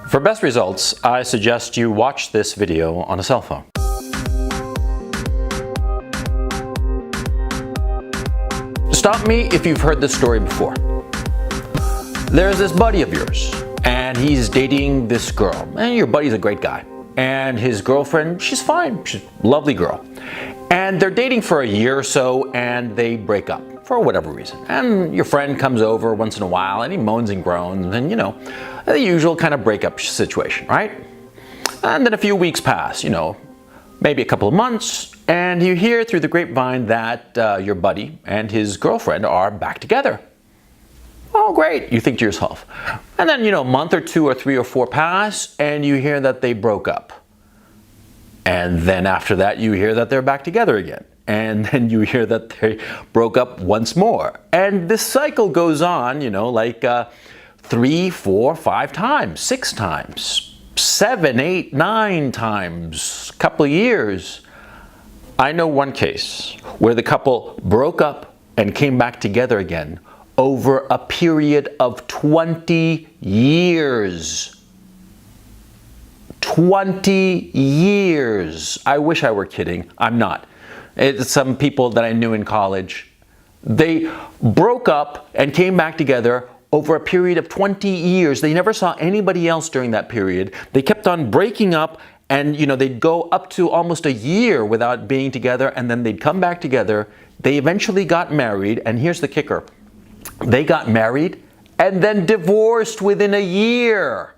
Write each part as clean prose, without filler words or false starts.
For best results, I suggest you watch this video on a cell phone. Stop me if you've heard this story before. There's this buddy of yours, and he's dating this girl. And your buddy's a great guy. And his girlfriend, she's fine. She's a lovely girl. And they're dating for a year or so, and they break up for whatever reason. And your friend comes over once in a while, and he moans and groans, and the usual kind of breakup situation, right? And then a few weeks pass, maybe a couple of months, and you hear through the grapevine that your buddy and his girlfriend are back together. Oh, great, you think to yourself. And then, a month or two or three or four pass, and you hear that they broke up. And then after that, you hear that they're back together again. And then you hear that they broke up once more. And this cycle goes on, 3, 4, 5 times, 6 times, 7, 8, 9 times, a couple of years. I know one case where the couple broke up and came back together again over a period of 20 years. 20 years. I wish I were kidding. I'm not. It's some people that I knew in college. They broke up and came back together over a period of 20 years. They never saw anybody else during that period. They kept on breaking up, and they'd go up to almost a year without being together, and then they'd come back together. They eventually got married, and here's the kicker. They got married and then divorced within a year.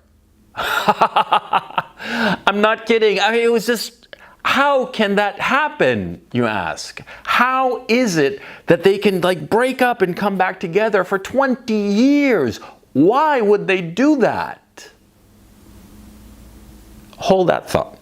I'm not kidding. I mean, it was just, how can that happen, you ask? How is it that they can break up and come back together for 20 years? Why would they do that? Hold that thought.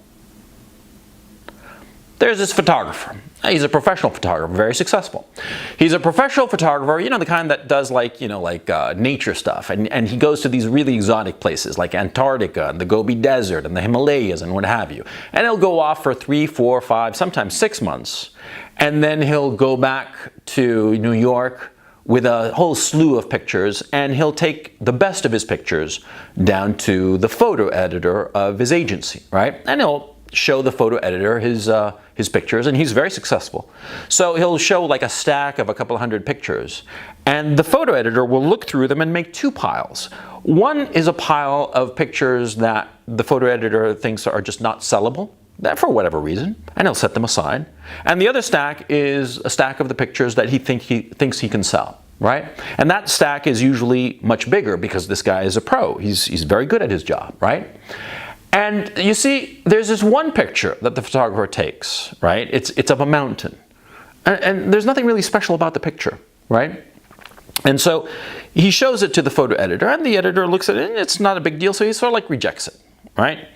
There's this photographer. He's a professional photographer, very successful. He's a professional photographer, the kind that does nature stuff. And he goes to these really exotic places like Antarctica and the Gobi Desert and the Himalayas and what have you. And he'll go off for 3, 4, 5, sometimes 6 months. And then he'll go back to New York with a whole slew of pictures, and he'll take the best of his pictures down to the photo editor of his agency, right? And he'll show the photo editor his pictures, and he's very successful. So he'll show a stack of a couple hundred pictures, and the photo editor will look through them and make 2 piles. One is a pile of pictures that the photo editor thinks are just not sellable, that for whatever reason, and he'll set them aside. And the other stack is a stack of the pictures that he thinks he can sell, right? And that stack is usually much bigger because this guy is a pro. He's very good at his job, right? And you see, there's this one picture that the photographer takes, right? It's of a mountain. And there's nothing really special about the picture, right? And so he shows it to the photo editor, and the editor looks at it, and it's not a big deal, so he sort of rejects it, right?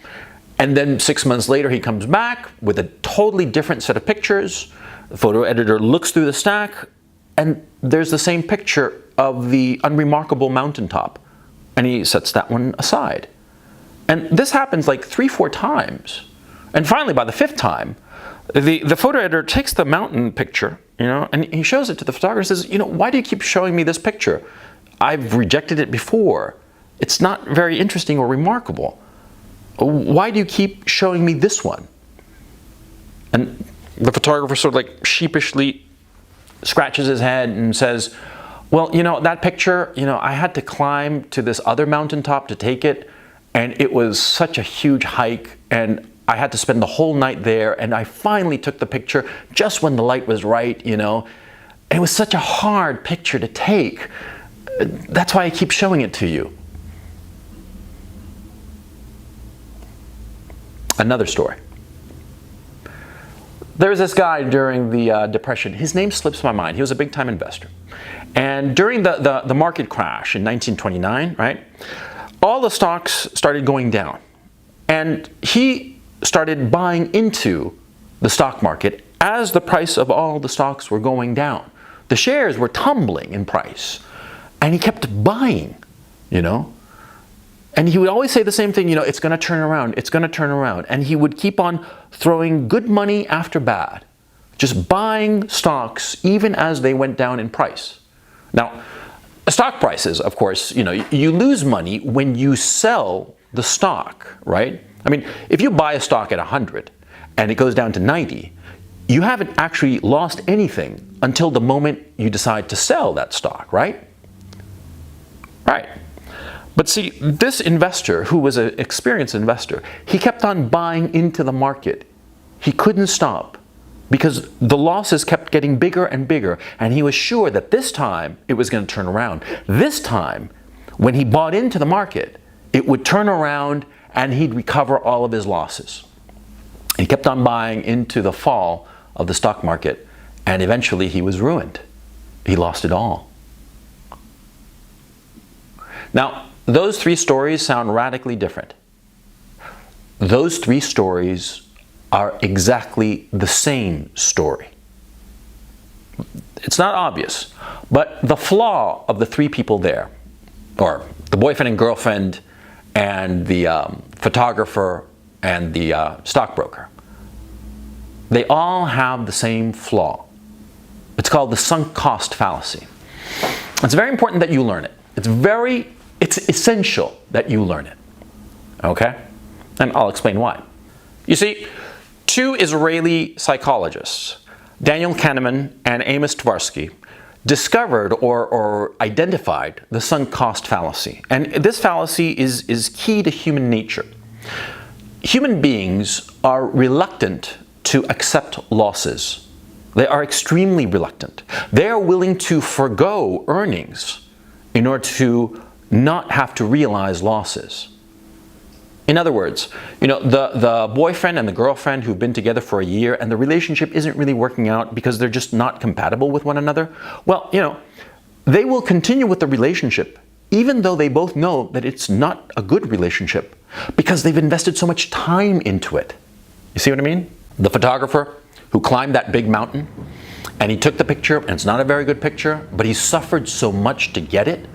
And then 6 months later, he comes back with a totally different set of pictures. The photo editor looks through the stack, and there's the same picture of the unremarkable mountaintop, and he sets that one aside. And this happens 3, 4 times. And finally, by the 5th time, the photo editor takes the mountain picture, and he shows it to the photographer and says, why do you keep showing me this picture? I've rejected it before. It's not very interesting or remarkable. Why do you keep showing me this one? And the photographer sort of sheepishly scratches his head and says, well, that picture, I had to climb to this other mountaintop to take it. And it was such a huge hike, and I had to spend the whole night there, and I finally took the picture just when the light was right, And it was such a hard picture to take. That's why I keep showing it to you. Another story. There was this guy during the Depression. His name slips my mind. He was a big-time investor. And during the market crash in 1929, right? All the stocks started going down, and he started buying into the stock market as the price of all the stocks were going down. The shares were tumbling in price, and he kept buying, And he would always say the same thing, it's going to turn around, it's going to turn around. And he would keep on throwing good money after bad, just buying stocks even as they went down in price. Now, stock prices, of course, you lose money when you sell the stock, right? I mean, if you buy a stock at 100 and it goes down to 90, you haven't actually lost anything until the moment you decide to sell that stock, right? Right. But see, this investor, who was an experienced investor, he kept on buying into the market. He couldn't stop because the losses kept getting bigger and bigger, and he was sure that this time it was going to turn around. This time, when he bought into the market, it would turn around and he'd recover all of his losses. He kept on buying into the fall of the stock market, and eventually he was ruined. He lost it all. Now, those three stories sound radically different. Those three stories are exactly the same story. It's not obvious, but the flaw of the three people there, or the boyfriend and girlfriend and the photographer and the stockbroker, they all have the same flaw. It's called the sunk cost fallacy. It's very important that you learn it. It's essential that you learn it. Okay? And I'll explain why. You see, two Israeli psychologists, Daniel Kahneman and Amos Tversky, discovered or identified the sunk cost fallacy. And this fallacy is key to human nature. Human beings are reluctant to accept losses. They are extremely reluctant. They are willing to forgo earnings in order to not have to realize losses. In other words, the boyfriend and the girlfriend who've been together for a year and the relationship isn't really working out because they're just not compatible with one another, well, they will continue with the relationship even though they both know that it's not a good relationship because they've invested so much time into it. You see what I mean? The photographer who climbed that big mountain and he took the picture, and it's not a very good picture, but he suffered so much to get it,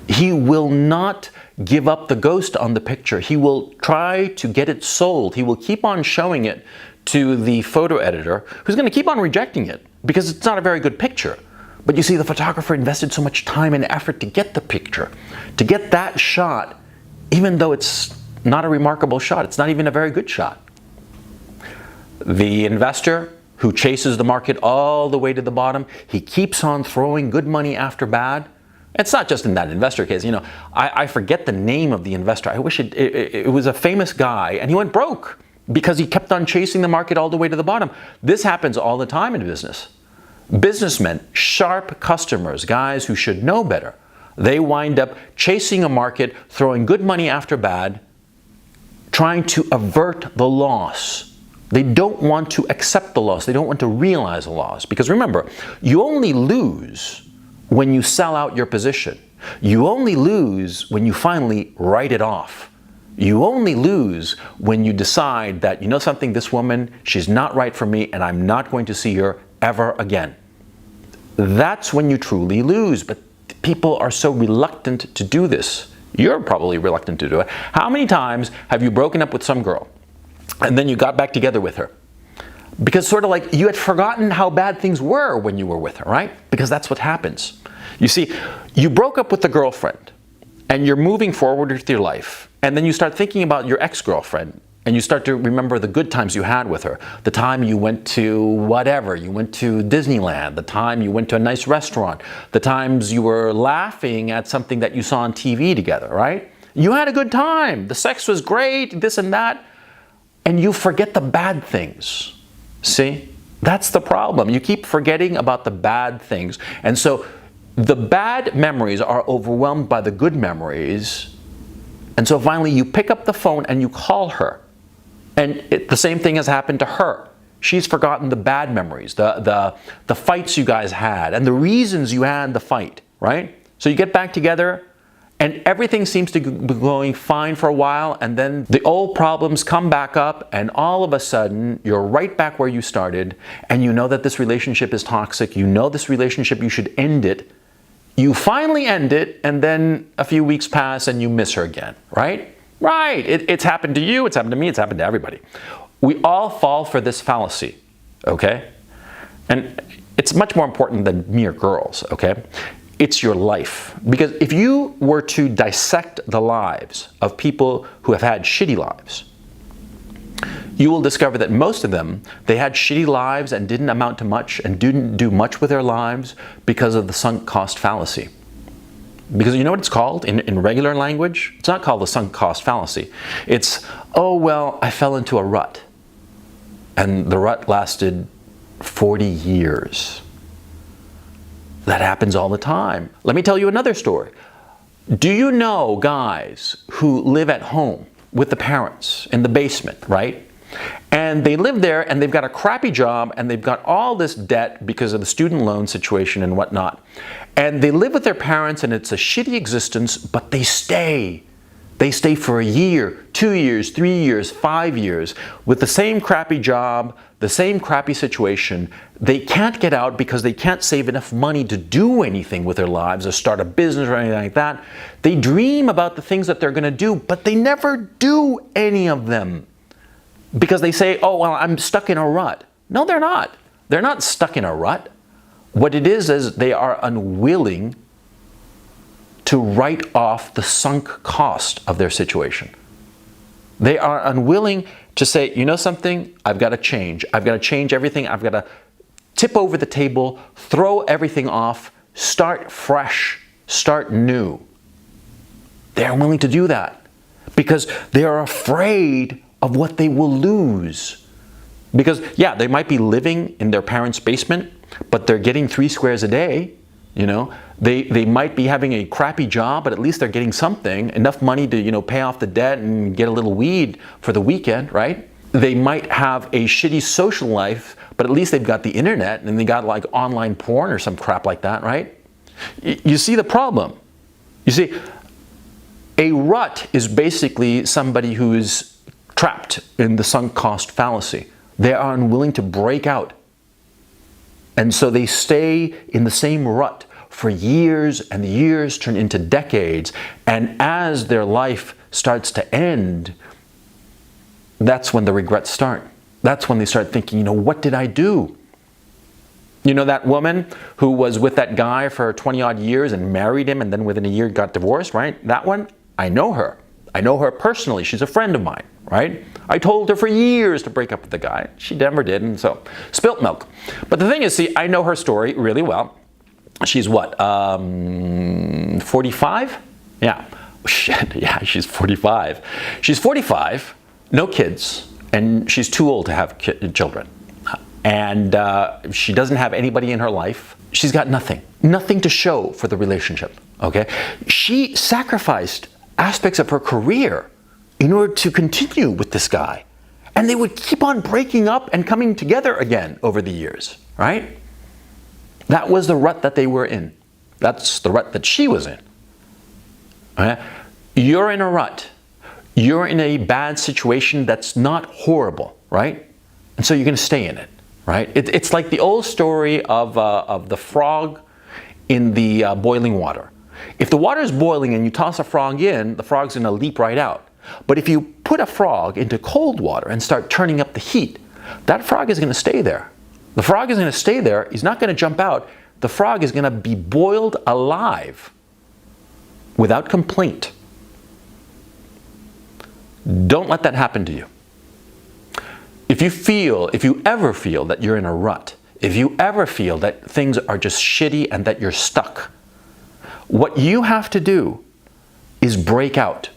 he will not give up the ghost on the picture. He will try to get it sold. He will keep on showing it to the photo editor, who's going to keep on rejecting it because it's not a very good picture. But you see, the photographer invested so much time and effort to get the picture, to get that shot, even though it's not a remarkable shot. It's not even a very good shot. The investor who chases the market all the way to the bottom, he keeps on throwing good money after bad. It's not just in that investor case. I forget the name of the investor. I wish it was a famous guy, and he went broke because he kept on chasing the market all the way to the bottom. This happens all the time in business. Businessmen, sharp customers, guys who should know better, they wind up chasing a market, throwing good money after bad, trying to avert the loss. They don't want to accept the loss. They don't want to realize the loss. Because remember, you only lose when you sell out your position. You only lose when you finally write it off. You only lose when you decide that, something, this woman, she's not right for me and I'm not going to see her ever again. That's when you truly lose. But people are so reluctant to do this. You're probably reluctant to do it. How many times have you broken up with some girl and then you got back together with her? Because sort of like you had forgotten how bad things were when you were with her, right? Because that's what happens. You see, you broke up with the girlfriend and you're moving forward with your life, and then you start thinking about your ex-girlfriend and you start to remember the good times you had with her. The time you went to whatever, you went to Disneyland, the time you went to a nice restaurant, the times you were laughing at something that you saw on TV together, right? You had a good time. The sex was great, this and that, and you forget the bad things. See, that's the problem. You keep forgetting about the bad things. And so the bad memories are overwhelmed by the good memories. And so finally you pick up the phone and you call her. And the same thing has happened to her. She's forgotten the bad memories, the fights you guys had and the reasons you had the fight, right? So you get back together and everything seems to be going fine for a while, and then the old problems come back up, and all of a sudden you're right back where you started, and you know that this relationship is toxic. You know this relationship, you should end it. You finally end it, and then a few weeks pass and you miss her again, right? Right. It's happened to you, it's happened to me, it's happened to everybody. We all fall for this fallacy, okay? And it's much more important than mere girls, okay? It's your life. Because if you were to dissect the lives of people who have had shitty lives, you will discover that most of them, they had shitty lives and didn't amount to much and didn't do much with their lives because of the sunk cost fallacy. Because you know what it's called in regular language? It's not called the sunk cost fallacy. It's, oh, well, I fell into a rut. And the rut lasted 40 years. That happens all the time. Let me tell you another story. Do you know guys who live at home with the parents in the basement, right? And they live there and they've got a crappy job and they've got all this debt because of the student loan situation and whatnot. And they live with their parents and it's a shitty existence, but they stay. They stay for a year, 2 years, 3 years, 5 years with the same crappy job, the same crappy situation. They can't get out because they can't save enough money to do anything with their lives or start a business or anything like that. They dream about the things that they're going to do, but they never do any of them because they say, oh, well, I'm stuck in a rut. No, they're not. They're not stuck in a rut. What it is they are unwilling to write off the sunk cost of their situation. They are unwilling to say, you know something, I've got to change. I've got to change everything. I've got to tip over the table, throw everything off, start fresh, start new. They're willing to do that because they are afraid of what they will lose. Because, yeah, they might be living in their parents' basement, but they're getting 3 squares a day. You know, they might be having a crappy job, but at least they're getting something, enough money to, you know, pay off the debt and get a little weed for the weekend, right? They might have a shitty social life, but at least they've got the internet and they got like online porn or some crap like that, right? You see the problem. You see, a rut is basically somebody who is trapped in the sunk cost fallacy. They are unwilling to break out. And so they stay in the same rut for years, and the years turn into decades. And as their life starts to end, that's when the regrets start. That's when they start thinking, you know, what did I do? You know that woman who was with that guy for 20 odd years and married him and then within a year got divorced, right? That one, I know her. I know her personally. She's a friend of mine, right? I told her for years to break up with the guy. She never did, and so spilt milk. But the thing is, see, I know her story really well. She's what, 45? Yeah. Shit, yeah, she's 45. She's 45, no kids, and she's too old to have children. And she doesn't have anybody in her life. She's got nothing to show for the relationship, okay? She sacrificed aspects of her career in order to continue with this guy. And they would keep on breaking up and coming together again over the years, right? That was the rut that they were in. That's the rut that she was in. Okay? You're in a rut. You're in a bad situation that's not horrible, right? And so you're going to stay in it, right? It's like the old story of the frog in the boiling water. If the water is boiling and you toss a frog in, the frog's going to leap right out. But if you put a frog into cold water and start turning up the heat, that frog is going to stay there. The frog is going to stay there. He's not going to jump out. The frog is going to be boiled alive without complaint. Don't let that happen to you. If you ever feel that you're in a rut, if you ever feel that things are just shitty and that you're stuck, what you have to do is break out.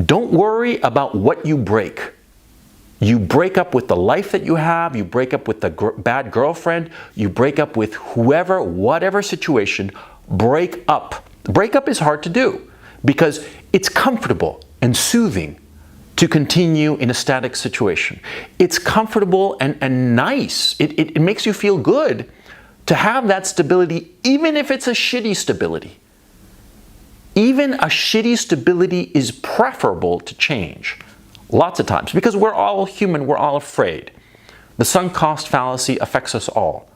Don't worry about what you break. You break up with the life that you have, you break up with the bad girlfriend, you break up with whoever, whatever situation, break up. Break up is hard to do because it's comfortable and soothing to continue in a static situation. It's comfortable and nice. It makes you feel good to have that stability, even if it's a shitty stability. Even a shitty stability is preferable to change. Lots of times, because we're all human, we're all afraid. The sunk cost fallacy affects us all.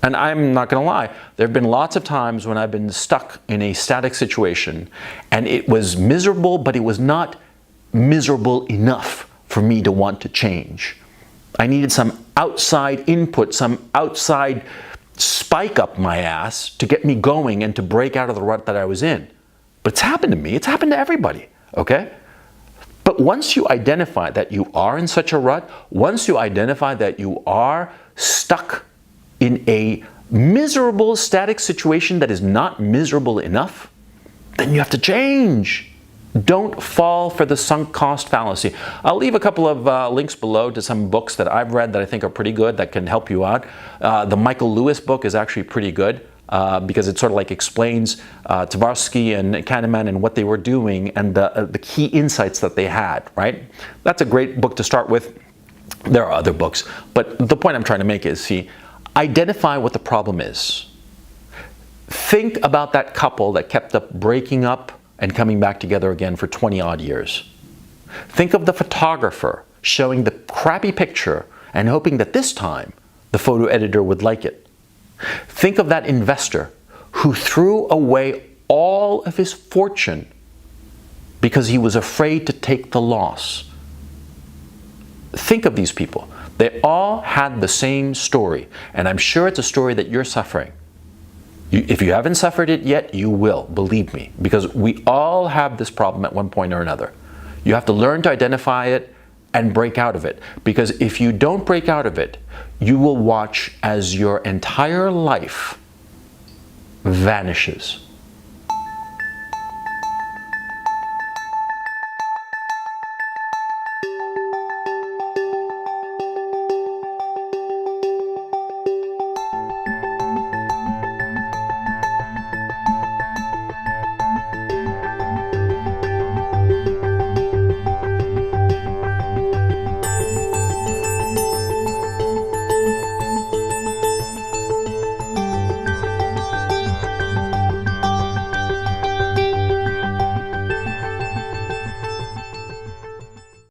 And I'm not going to lie, there have been lots of times when I've been stuck in a static situation and it was miserable, but it was not miserable enough for me to want to change. I needed some outside input, some outside spike up my ass to get me going and to break out of the rut that I was in. But it's happened to me. It's happened to everybody, okay? But once you identify that you are in such a rut, once you identify that you are stuck in a miserable, static situation that is not miserable enough, then you have to change. Don't fall for the sunk cost fallacy. I'll leave a couple of links below to some books that I've read that I think are pretty good that can help you out. The Michael Lewis book is actually pretty good because it sort of like explains Tversky and Kahneman and what they were doing and the key insights that they had, right? That's a great book to start with. There are other books, but the point I'm trying to make is, see, identify what the problem is. Think about that couple that kept up breaking up and coming back together again for 20 odd years. Think of the photographer showing the crappy picture and hoping that this time the photo editor would like it. Think of that investor who threw away all of his fortune because he was afraid to take the loss. Think of these people. They all had the same story, and I'm sure it's a story that you're suffering. If you haven't suffered it yet, you will, believe me, because we all have this problem at one point or another. You have to learn to identify it and break out of it, because if you don't break out of it, you will watch as your entire life vanishes.